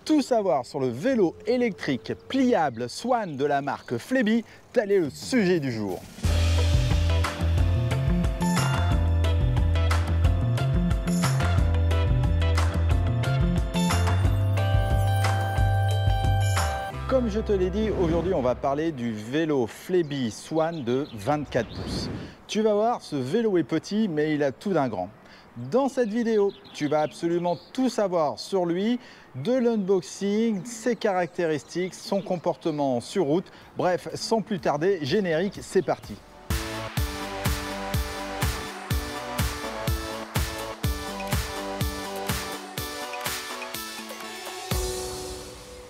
Tout savoir sur le vélo électrique pliable Swan de la marque Flebi, tel est le sujet du jour. Comme je te l'ai dit, aujourd'hui on va parler du vélo Flebi Swan de 24 pouces. Tu vas voir, ce vélo est petit mais il a tout d'un grand. Dans cette vidéo, tu vas absolument tout savoir sur lui, de l'unboxing, ses caractéristiques, son comportement sur route. Bref, sans plus tarder, générique, c'est parti.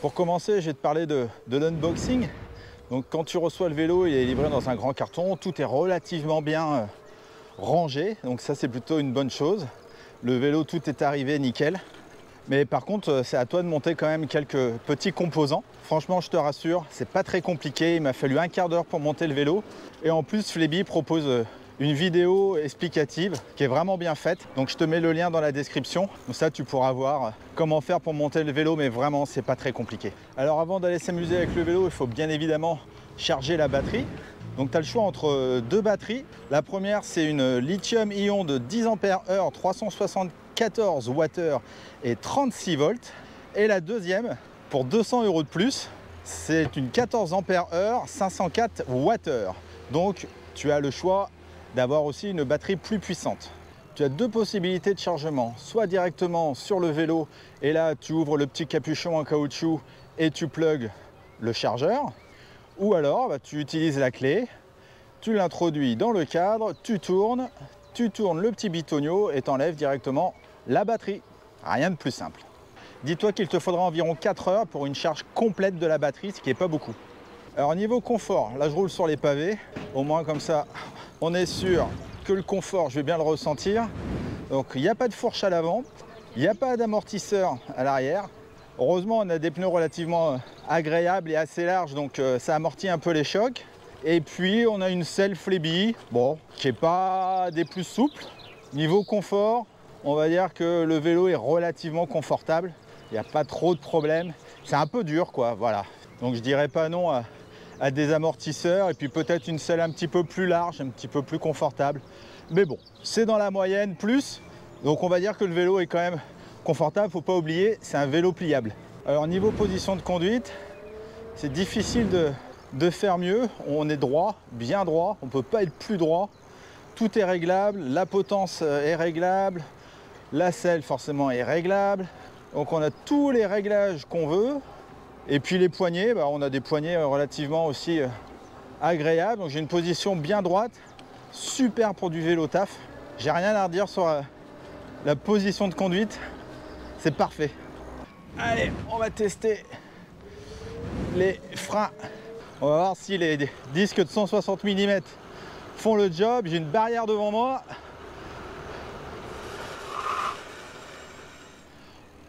Pour commencer, je vais te parler de l'unboxing. Donc quand tu reçois le vélo, il est livré dans un grand carton, tout est relativement bien rangé, donc ça c'est plutôt une bonne chose. Le vélo, tout est arrivé nickel. Mais par contre, c'est à toi de monter quand même quelques petits composants. Franchement, je te rassure, c'est pas très compliqué. Il m'a fallu un quart d'heure pour monter le vélo. Et en plus, Flebi propose une vidéo explicative qui est vraiment bien faite. Donc je te mets le lien dans la description. Comme ça, tu pourras voir comment faire pour monter le vélo. Mais vraiment, c'est pas très compliqué. Alors avant d'aller s'amuser avec le vélo, il faut bien évidemment charger la batterie. Donc tu as le choix entre deux batteries. La première, c'est une lithium-ion de 10 Ah, 374 Wh et 36 volts. Et la deuxième, pour 200 € de plus, c'est une 14 Ah, 504 Wh. Donc tu as le choix d'avoir aussi une batterie plus puissante. Tu as deux possibilités de chargement, soit directement sur le vélo, et là tu ouvres le petit capuchon en caoutchouc et tu plugues le chargeur. Ou alors, tu utilises la clé, tu l'introduis dans le cadre, tu tournes le petit bitonio et tu enlèves directement la batterie. Rien de plus simple. Dis-toi qu'il te faudra environ 4 heures pour une charge complète de la batterie, ce qui n'est pas beaucoup. Alors niveau confort, là je roule sur les pavés, au moins comme ça, on est sûr que le confort, je vais bien le ressentir. Donc il n'y a pas de fourche à l'avant, il n'y a pas d'amortisseur à l'arrière. Heureusement, on a des pneus relativement agréables et assez larges, donc ça amortit un peu les chocs. Et puis, on a une selle Flebi, bon, qui n'est pas des plus souples. Niveau confort, on va dire que le vélo est relativement confortable. Il n'y a pas trop de problèmes. C'est un peu dur, quoi, voilà. Donc, je dirais pas non à des amortisseurs. Et puis, peut-être une selle un petit peu plus large, un petit peu plus confortable. Mais bon, c'est dans la moyenne plus. Donc, on va dire que le vélo est quand même confortable, faut pas oublier, c'est un vélo pliable. Alors niveau position de conduite, c'est difficile de faire mieux. On est droit, bien droit, on peut pas être plus droit. Tout est réglable, la potence est réglable, la selle forcément est réglable. Donc on a tous les réglages qu'on veut. Et puis les poignées, on a des poignées relativement aussi agréables. Donc j'ai une position bien droite, super pour du vélo taf. J'ai rien à redire sur la position de conduite. C'est parfait. Allez, on va tester les freins. On va voir si les disques de 160 mm font le job. J'ai une barrière devant moi.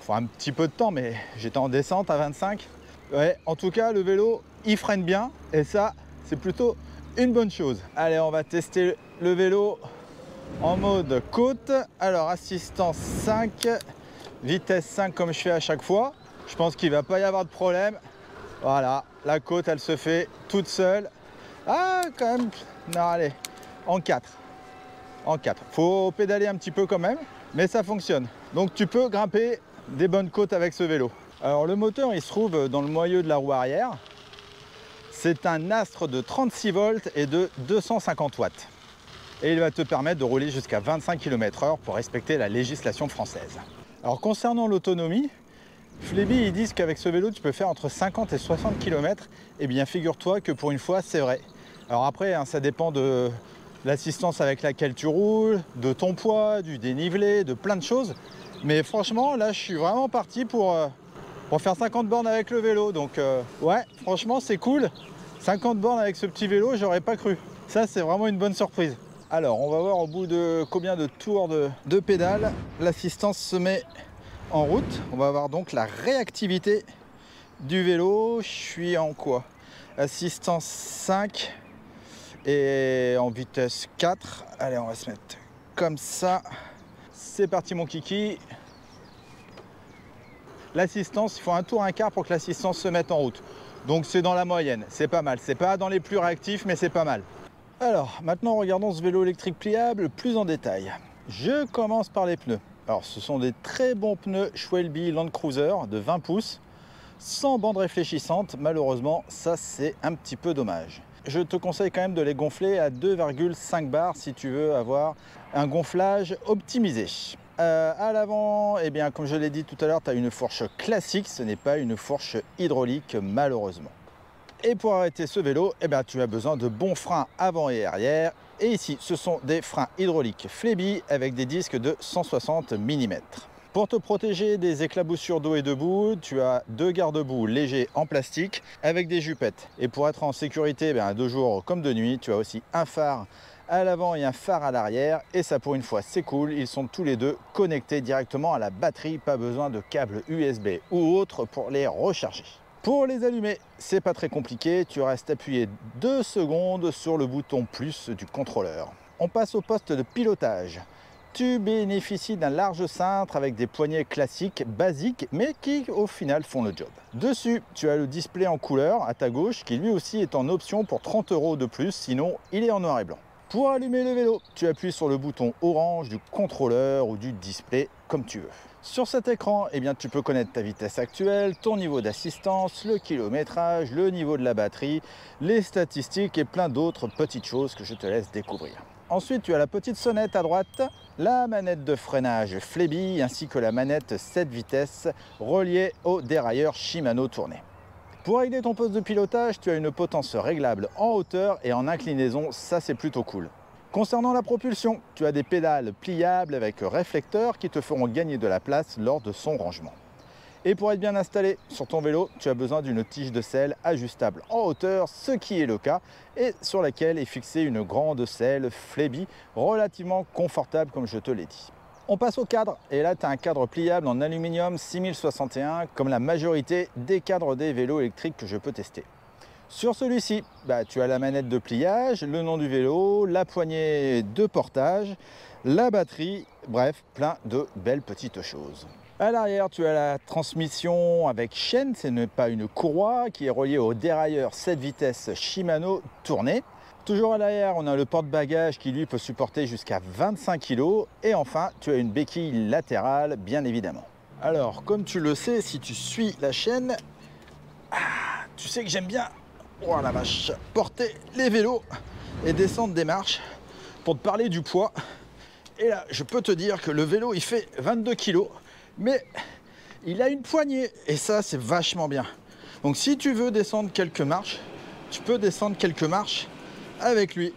Il faut un petit peu de temps, mais j'étais en descente à 25. Ouais, en tout cas, le vélo, il freine bien. Et ça, c'est plutôt une bonne chose. Allez, on va tester le vélo en mode côte. Alors, assistance 5. Vitesse 5 comme je fais à chaque fois. Je pense qu'il ne va pas y avoir de problème. Voilà, la côte elle se fait toute seule. Ah quand même, non allez, en 4. En 4. Faut pédaler un petit peu quand même, mais ça fonctionne. Donc tu peux grimper des bonnes côtes avec ce vélo. Alors le moteur il se trouve dans le moyeu de la roue arrière. C'est un Astre de 36 volts et de 250 watts. Et il va te permettre de rouler jusqu'à 25 km/h pour respecter la législation française. Alors concernant l'autonomie, Flebi ils disent qu'avec ce vélo tu peux faire entre 50 et 60 km. Et bien figure-toi que pour une fois c'est vrai. Alors après ça dépend de l'assistance avec laquelle tu roules, de ton poids, du dénivelé, de plein de choses. Mais franchement là je suis vraiment parti pour faire 50 bornes avec le vélo. Donc ouais franchement c'est cool. 50 bornes avec ce petit vélo j'aurais pas cru. Ça c'est vraiment une bonne surprise. Alors, on va voir au bout de combien de tours de pédale l'assistance se met en route. On va voir donc la réactivité du vélo. Je suis en quoi? Assistance 5 et en vitesse 4. Allez, on va se mettre comme ça. C'est parti mon kiki. l'assistance, il faut un tour, un quart pour que l'assistance se mette en route. Donc c'est dans la moyenne, c'est pas mal. C'est pas dans les plus réactifs, mais c'est pas mal. Alors, maintenant regardons ce vélo électrique pliable plus en détail. Je commence par les pneus. Alors, ce sont des très bons pneus Schwalbe Land Cruiser de 20 pouces, sans bande réfléchissante. Malheureusement, ça c'est un petit peu dommage. Je te conseille quand même de les gonfler à 2,5 bars si tu veux avoir un gonflage optimisé. À l'avant, eh bien, comme je l'ai dit tout à l'heure, tu as une fourche classique, ce n'est pas une fourche hydraulique malheureusement. Et pour arrêter ce vélo, eh bien, tu as besoin de bons freins avant et arrière. Et ici, ce sont des freins hydrauliques Flebi avec des disques de 160 mm. Pour te protéger des éclaboussures d'eau et de boue, tu as deux garde-boue légers en plastique avec des jupettes. Et pour être en sécurité de jour comme de nuit, tu as aussi un phare à l'avant et un phare à l'arrière. Et ça, pour une fois, c'est cool. Ils sont tous les deux connectés directement à la batterie. Pas besoin de câble USB ou autre pour les recharger. Pour les allumer, c'est pas très compliqué. Tu restes appuyé 2 secondes sur le bouton plus du contrôleur. On passe au poste de pilotage. Tu bénéficies d'un large cintre avec des poignées classiques, basiques, mais qui au final font le job. Dessus, tu as le display en couleur à ta gauche qui lui aussi est en option pour 30 € de plus, sinon il est en noir et blanc. Pour allumer le vélo, tu appuies sur le bouton orange du contrôleur ou du display comme tu veux. Sur cet écran, eh bien, tu peux connaître ta vitesse actuelle, ton niveau d'assistance, le kilométrage, le niveau de la batterie, les statistiques et plein d'autres petites choses que je te laisse découvrir. Ensuite, tu as la petite sonnette à droite, la manette de freinage Flebi ainsi que la manette 7 vitesses reliée au dérailleur Shimano tourné. Pour régler ton poste de pilotage, tu as une potence réglable en hauteur et en inclinaison, ça c'est plutôt cool. Concernant la propulsion, tu as des pédales pliables avec réflecteurs qui te feront gagner de la place lors de son rangement. Et pour être bien installé sur ton vélo, tu as besoin d'une tige de selle ajustable en hauteur, ce qui est le cas, et sur laquelle est fixée une grande selle Flebi relativement confortable comme je te l'ai dit. On passe au cadre, et là tu as un cadre pliable en aluminium 6061 comme la majorité des cadres des vélos électriques que je peux tester. Sur celui-ci, tu as la manette de pliage, le nom du vélo, la poignée de portage, la batterie, bref, plein de belles petites choses. À l'arrière, tu as la transmission avec chaîne, ce n'est pas une courroie, qui est reliée au dérailleur 7 vitesses Shimano tourné. Toujours à l'arrière, on a le porte-bagages qui lui peut supporter jusqu'à 25 kg. Et enfin, tu as une béquille latérale, bien évidemment. Alors, comme tu le sais, si tu suis la chaîne, tu sais que j'aime bien, oh la vache, porter les vélos et descendre des marches pour te parler du poids. Et là, je peux te dire que le vélo, il fait 22 kg. Mais il a une poignée et ça c'est vachement bien. Donc si tu veux descendre quelques marches, tu peux descendre quelques marches avec lui.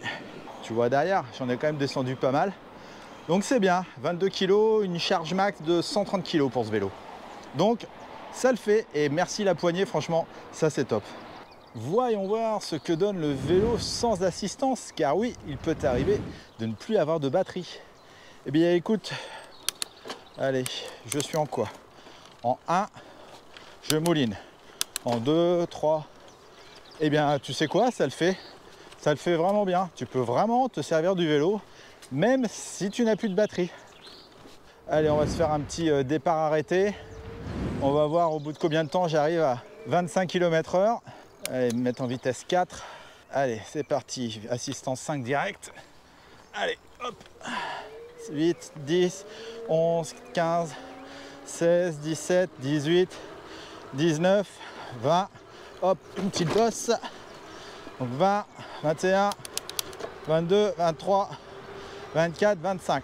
Tu vois derrière, j'en ai quand même descendu pas mal. Donc c'est bien, 22 kg, une charge max de 130 kg pour ce vélo. Donc ça le fait et merci la poignée, franchement ça c'est top. Voyons voir ce que donne le vélo sans assistance, car oui, il peut arriver de ne plus avoir de batterie. Eh bien écoute, allez, je suis en quoi? En 1, je mouline. En 2, 3. Eh bien, tu sais quoi? Ça le fait vraiment bien. Tu peux vraiment te servir du vélo, même si tu n'as plus de batterie. Allez, on va se faire un petit départ arrêté. On va voir au bout de combien de temps j'arrive à 25 km/h. Allez, me mettre en vitesse 4. Allez, c'est parti. Assistance 5 direct. Allez, hop. 8, 10, 11, 15, 16, 17, 18, 19, 20. Hop, une petite bosse. Donc 20, 21, 22, 23, 24, 25.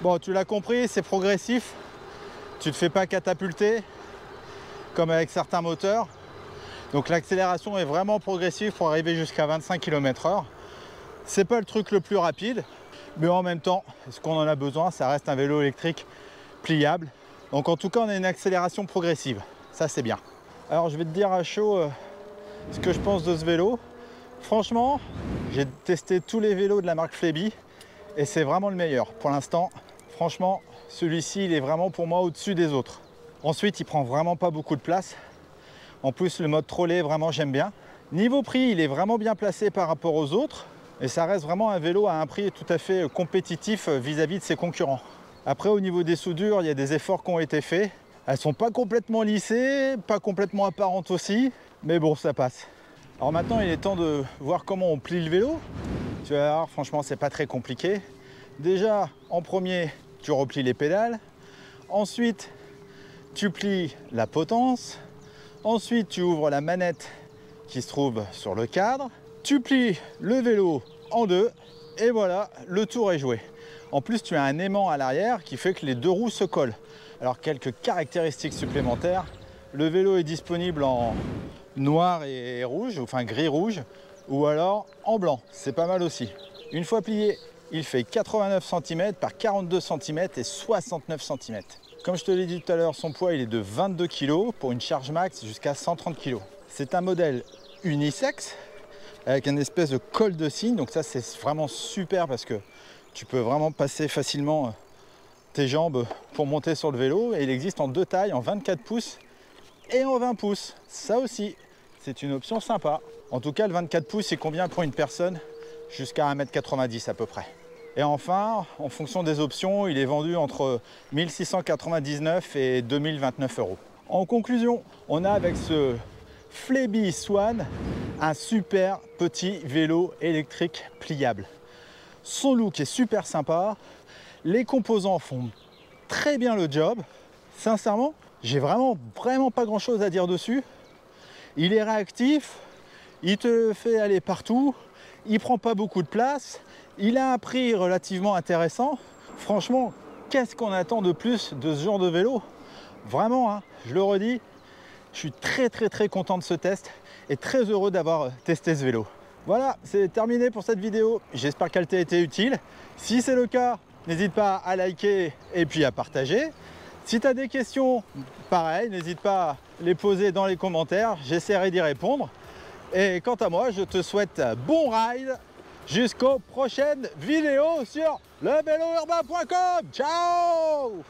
Bon, tu l'as compris, c'est progressif. Tu ne te fais pas catapulter comme avec certains moteurs. Donc l'accélération est vraiment progressive pour arriver jusqu'à 25 km/h. C'est pas le truc le plus rapide, mais en même temps, ce qu'on en a besoin, ça reste un vélo électrique pliable. Donc en tout cas, on a une accélération progressive. Ça, c'est bien. Alors, je vais te dire à chaud ce que je pense de ce vélo. Franchement, j'ai testé tous les vélos de la marque Flebi et c'est vraiment le meilleur. Pour l'instant, franchement, celui-ci, il est vraiment pour moi au-dessus des autres. Ensuite, il prend vraiment pas beaucoup de place. En plus, le mode trolley, vraiment, j'aime bien. Niveau prix, il est vraiment bien placé par rapport aux autres. Et ça reste vraiment un vélo à un prix tout à fait compétitif vis-à-vis de ses concurrents. Après, au niveau des soudures, il y a des efforts qui ont été faits. Elles sont pas complètement lissées, pas complètement apparentes aussi, mais bon, ça passe. Alors maintenant, il est temps de voir comment on plie le vélo. Tu vas voir, franchement, c'est pas très compliqué. Déjà, en premier, tu replies les pédales. Ensuite, tu plies la potence. Ensuite, tu ouvres la manette qui se trouve sur le cadre. Tu plies le vélo en deux. Et voilà, le tour est joué. En plus, tu as un aimant à l'arrière qui fait que les deux roues se collent. Alors, quelques caractéristiques supplémentaires. Le vélo est disponible en noir et rouge, enfin gris-rouge, ou alors en blanc. C'est pas mal aussi. Une fois plié, il fait 89 cm par 42 cm et 69 cm. Comme je te l'ai dit tout à l'heure, son poids il est de 22 kg pour une charge max jusqu'à 130 kg. C'est un modèle unisexe avec une espèce de col de cygne. Donc ça, c'est vraiment super parce que tu peux vraiment passer facilement tes jambes pour monter sur le vélo. Et il existe en deux tailles, en 24 pouces et en 20 pouces. Ça aussi, c'est une option sympa. En tout cas, le 24 pouces, il convient pour une personne jusqu'à 1,90 m à peu près. Et enfin, en fonction des options, il est vendu entre 1699 et 2029 €. En conclusion, on a avec ce Flebi Swan un super petit vélo électrique pliable. Son look est super sympa, les composants font très bien le job. Sincèrement, j'ai vraiment pas grand chose à dire dessus. Il est réactif, il te fait aller partout, il prend pas beaucoup de place, il a un prix relativement intéressant. Franchement, qu'est-ce qu'on attend de plus de ce genre de vélo? Vraiment, hein, je le redis, je suis très content de ce test et très heureux d'avoir testé ce vélo. Voilà, c'est terminé pour cette vidéo. J'espère qu'elle t'a été utile. Si c'est le cas, n'hésite pas à liker et puis à partager. Si tu as des questions, pareil, n'hésite pas à les poser dans les commentaires. J'essaierai d'y répondre. Et quant à moi, je te souhaite bon ride jusqu'aux prochaines vidéos sur levelourbain.com. Ciao!